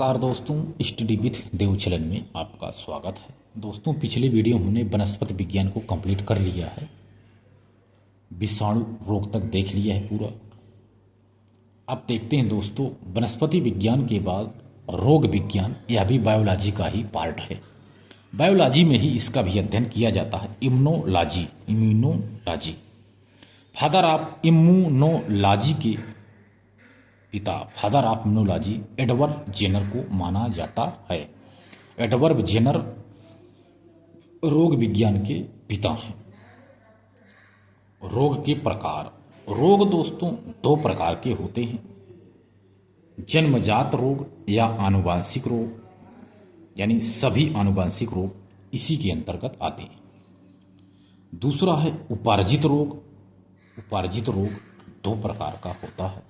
नमस्कार दोस्तों, study with देव चलन में आपका स्वागत है। दोस्तों, पिछले वीडियो हमने वनस्पति विज्ञान को कंप्लीट कर लिया है, विषाणु रोग तक देख लिया है पूरा। अब देखते हैं दोस्तों, वनस्पति विज्ञान के बाद रोग विज्ञान, यह भी बायोलॉजी का ही पार्ट है। बायोलॉजी में ही इसका भी अध्ययन किया जाता है, इम्यूनोलॉजी। फादर ऑफ इम्यूनोलॉजी के पिता, father of immunology, Edward Jenner को माना जाता है। एडवर्ड जेनर रोग विज्ञान के पिता हैं। रोग के प्रकार, रोग दोस्तों दो प्रकार के होते हैं, जन्मजात रोग या आनुवांशिक रोग, यानी सभी आनुवांशिक रोग इसी के अंतर्गत आते हैं। दूसरा है उपार्जित रोग। उपार्जित रोग दो प्रकार का होता है,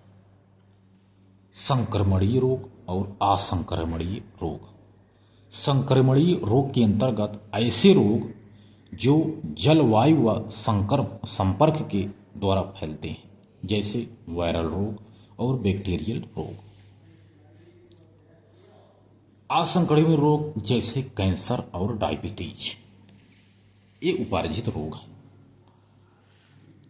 संक्रमणीय रोग और असंक्रमणीय रोग। संक्रमणीय रोग के अंतर्गत ऐसे रोग जो जलवायु व संपर्क के द्वारा फैलते हैं, जैसे वायरल रोग और बैक्टीरियल रोग। असंक्रमणीय रोग जैसे कैंसर और डायबिटीज, ये उपार्जित रोग हैं।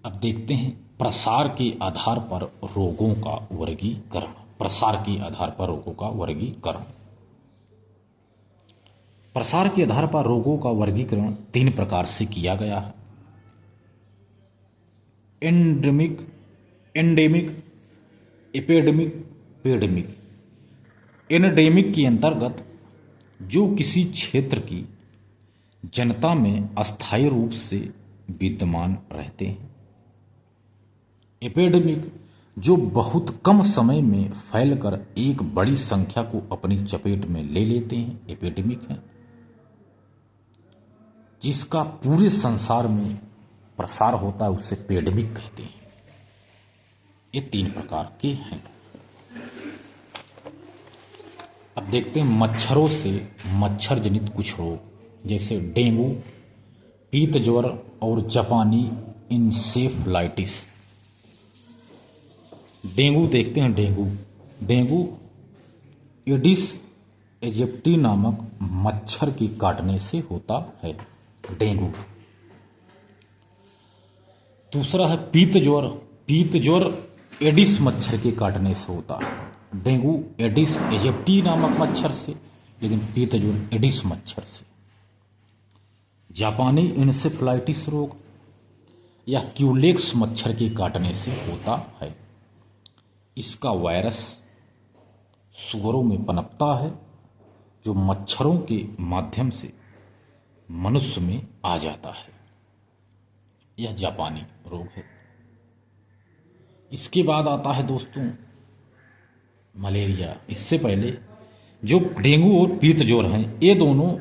अब देखते हैं प्रसार के आधार पर रोगों का वर्गीकरण। प्रसार के आधार पर रोगों का वर्गीकरण। प्रसार के आधार पर रोगों का वर्गीकरण तीन प्रकार से किया गया है, एंडेमिक, एपिडेमिक, पेडेमिक। एंडेमिक के अंतर्गत जो किसी क्षेत्र की जनता में अस्थायी रूप से विद्यमान रहते हैं। एपिडेमिक जो बहुत कम समय में फैलकर एक बड़ी संख्या को अपनी चपेट में ले लेते हैं, एपिडेमिक है। जिसका पूरे संसार में प्रसार होता है उसे पेडेमिक कहते हैं। ये तीन प्रकार के हैं। अब देखते हैं मच्छरों से मच्छर जनित कुछ रोग, जैसे डेंगू, पीत ज्वर और जापानी इंसेफ्लाइटिस। डेंगू देखते हैं, डेंगू एडिस एजिप्टी नामक मच्छर के काटने से होता है डेंगू। दूसरा है पीत ज्वर। पीत ज्वर एडिस मच्छर के काटने से होता है। डेंगू एडिस एजिप्टी नामक मच्छर से, लेकिन पीत ज्वर एडिस मच्छर से। जापानी इंसेफ्लाइटिस रोग या क्यूलेक्स मच्छर के काटने से होता है। इसका वायरस सुअरों में पनपता है, जो मच्छरों के माध्यम से मनुष्य में आ जाता है। यह जापानी रोग है। इसके बाद आता है दोस्तों मलेरिया। इससे पहले जो डेंगू और पीत ज्वर हैं, ये दोनों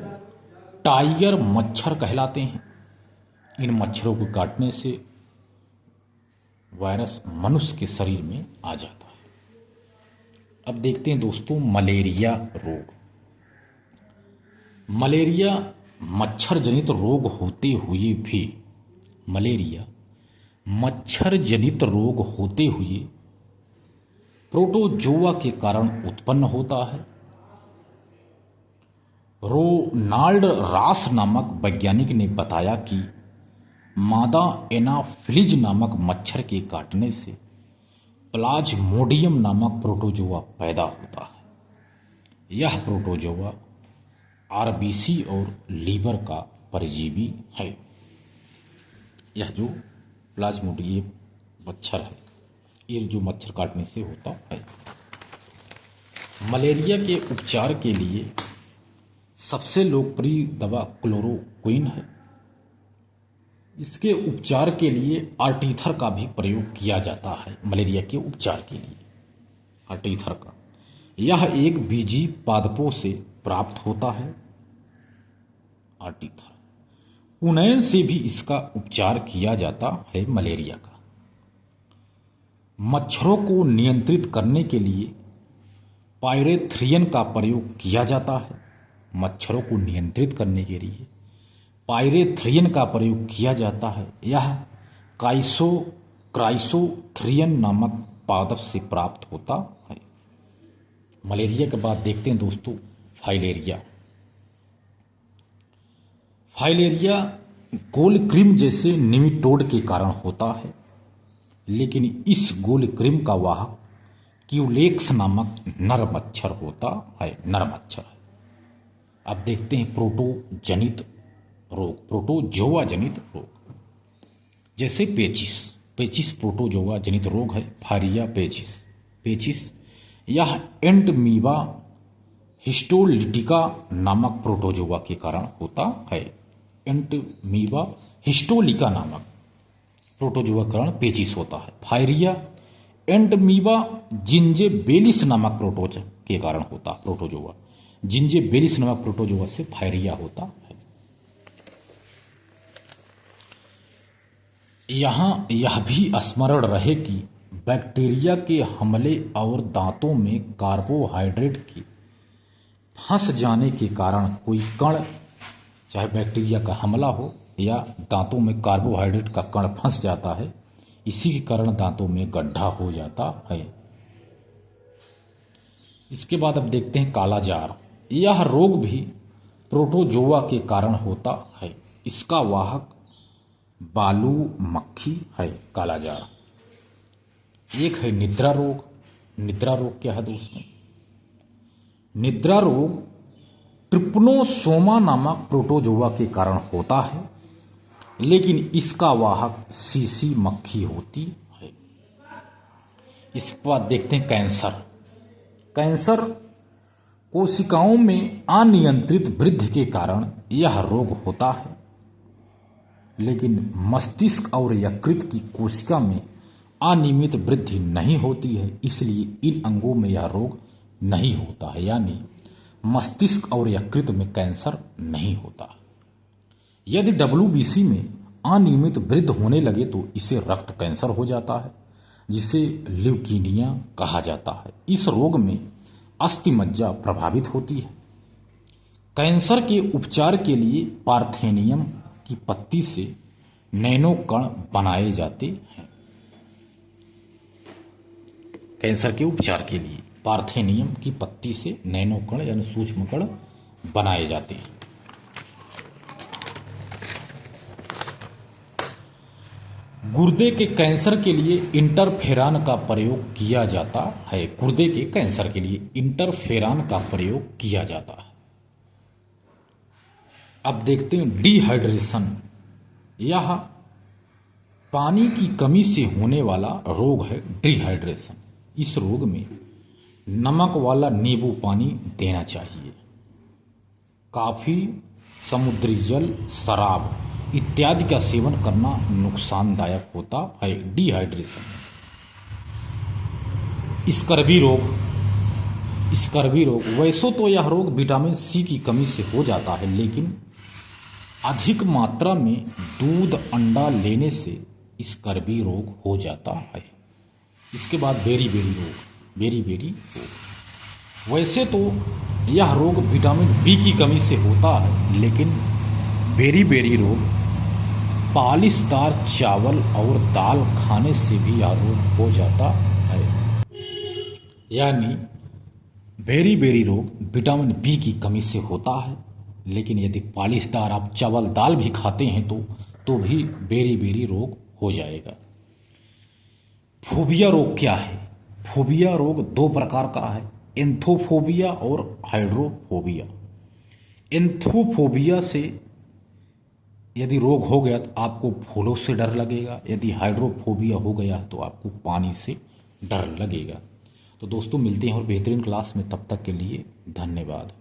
टाइगर मच्छर कहलाते हैं। इन मच्छरों को काटने से वायरस मनुष्य के शरीर में आ जाता है। अब देखते हैं दोस्तों मलेरिया रोग। मलेरिया मच्छर जनित रोग होते हुए भी, मलेरिया मच्छर जनित रोग होते हुए प्रोटोजोआ के कारण उत्पन्न होता है। रोनाल्ड रॉस नामक वैज्ञानिक ने बताया कि मादा एनाफिलीज नामक मच्छर के काटने से प्लाज्मोडियम नामक प्रोटोजोआ पैदा होता है। यह प्रोटोजोआ आरबीसी और लीवर का परजीवी है। यह जो प्लाज्मोडियम मच्छर है, ये जो मच्छर काटने से होता है। मलेरिया के उपचार के लिए सबसे लोकप्रिय दवा क्लोरोक्विन है। इसके उपचार के लिए आर्टीथर का भी प्रयोग किया जाता है। मलेरिया के उपचार के लिए आर्टीथर का, यह एक बीजी पादपों से प्राप्त होता है। आर्टीथर कुनैन से भी इसका उपचार किया जाता है। मलेरिया का मच्छरों को नियंत्रित करने के लिए पायरेथ्रियन का प्रयोग किया जाता है। मच्छरों को नियंत्रित करने के लिए पायरेथ्रियन का प्रयोग किया जाता है। यह क्राइसोथ्रियन नामक पादप से प्राप्त होता है। मलेरिया के बाद देखते हैं दोस्तों फाइलेरिया। फाइलेरिया गोल क्रीम जैसे निमिटोड के कारण होता है, लेकिन इस गोल क्रीम का वाहक क्यूलेक्स नामक नर मच्छर होता है, नर मच्छर है। अब देखते हैं प्रोटोजनित रोग, प्रोटोजोआ जनित रोग, जैसे पेचिस। पेचिस प्रोटोजोआ जनित रोग है। फायरिया पेचिस, पेचिस यह एंटमीबा हिस्टोलिटिका नामक प्रोटोजोआ के कारण होता है। एंटमीबा हिस्टोलिका नामक प्रोटोजोआ के कारण पेचिस होता है। फायरिया एंटमीबा जिंजेबेलिस नामक प्रोटोजोआ के कारण होता है। प्रोटोजोआ जिंजेबेलिस नामक प्रोटोजोआ से फायरिया होता है। यहाँ यह भी स्मरण रहे कि बैक्टीरिया के हमले और दांतों में कार्बोहाइड्रेट के फंस जाने के कारण कोई कण, चाहे बैक्टीरिया का हमला हो या दांतों में कार्बोहाइड्रेट का कण फंस जाता है, इसी के कारण दांतों में गड्ढा हो जाता है। इसके बाद अब देखते हैं कालाजार। यह रोग भी प्रोटोजोआ के कारण होता है। इसका वाहक बालू मक्खी है, कालाजार। एक है निद्रा रोग। निद्रा रोग क्या है दोस्तों? निद्रा रोग ट्रिपनोसोमा नामक प्रोटोजोआ के कारण होता है, लेकिन इसका वाहक सीसी मक्खी होती है। इसके बाद देखते हैं कैंसर। कैंसर कोशिकाओं में अनियंत्रित वृद्धि के कारण यह रोग होता है, लेकिन मस्तिष्क और यकृत की कोशिका में अनियमित वृद्धि नहीं होती है, इसलिए इन अंगों में यह रोग नहीं होता है, यानी मस्तिष्क और यकृत में कैंसर नहीं होता। यदि WBC में अनियमित वृद्धि होने लगे तो इसे रक्त कैंसर हो जाता है, जिसे ल्यूकीनिया कहा जाता है। इस रोग में अस्थि मज्जा प्रभावित होती है। कैंसर के उपचार के लिए पार्थेनियम की पत्ती से नैनो कण बनाए जाते हैं। कैंसर के उपचार के लिए पार्थेनियम की पत्ती से नैनो कण यानी सूक्ष्म कण बनाए जाते हैं। गुर्दे के कैंसर के लिए इंटरफेरान का प्रयोग किया जाता है। गुर्दे के कैंसर के लिए इंटरफेरान का प्रयोग किया जाता है। अब देखते हैं डिहाइड्रेशन। यह पानी की कमी से होने वाला रोग है, डिहाइड्रेशन। इस रोग में नमक वाला नींबू पानी देना चाहिए। काफी, समुद्री जल, शराब इत्यादि का सेवन करना नुकसानदायक होता है डिहाइड्रेशन। स्कर्वी रोग। स्कर्वी रोग वैसे तो यह रोग विटामिन सी की कमी से हो जाता है, लेकिन अधिक मात्रा में दूध अंडा लेने से स्कर्वी रोग हो जाता है। इसके बाद बेरी-बेरी रोग। बेरी-बेरी रोग वैसे तो यह रोग विटामिन बी की कमी से होता है, लेकिन बेरी-बेरी रोग पालिशदार चावल और दाल खाने से भी यह रोग हो जाता है। यानी बेरी-बेरी रोग विटामिन बी की कमी से होता है, लेकिन यदि पालिशदार आप चावल दाल भी खाते हैं तो भी बेरी-बेरी रोग हो जाएगा। फोबिया रोग क्या है? फोबिया रोग दो प्रकार का है, एंथोफोबिया और हाइड्रोफोबिया। एंथोफोबिया से यदि रोग हो गया तो आपको फूलों से डर लगेगा, यदि हाइड्रोफोबिया हो गया तो आपको पानी से डर लगेगा। तो दोस्तों मिलते हैं और बेहतरीन क्लास में, तब तक के लिए धन्यवाद।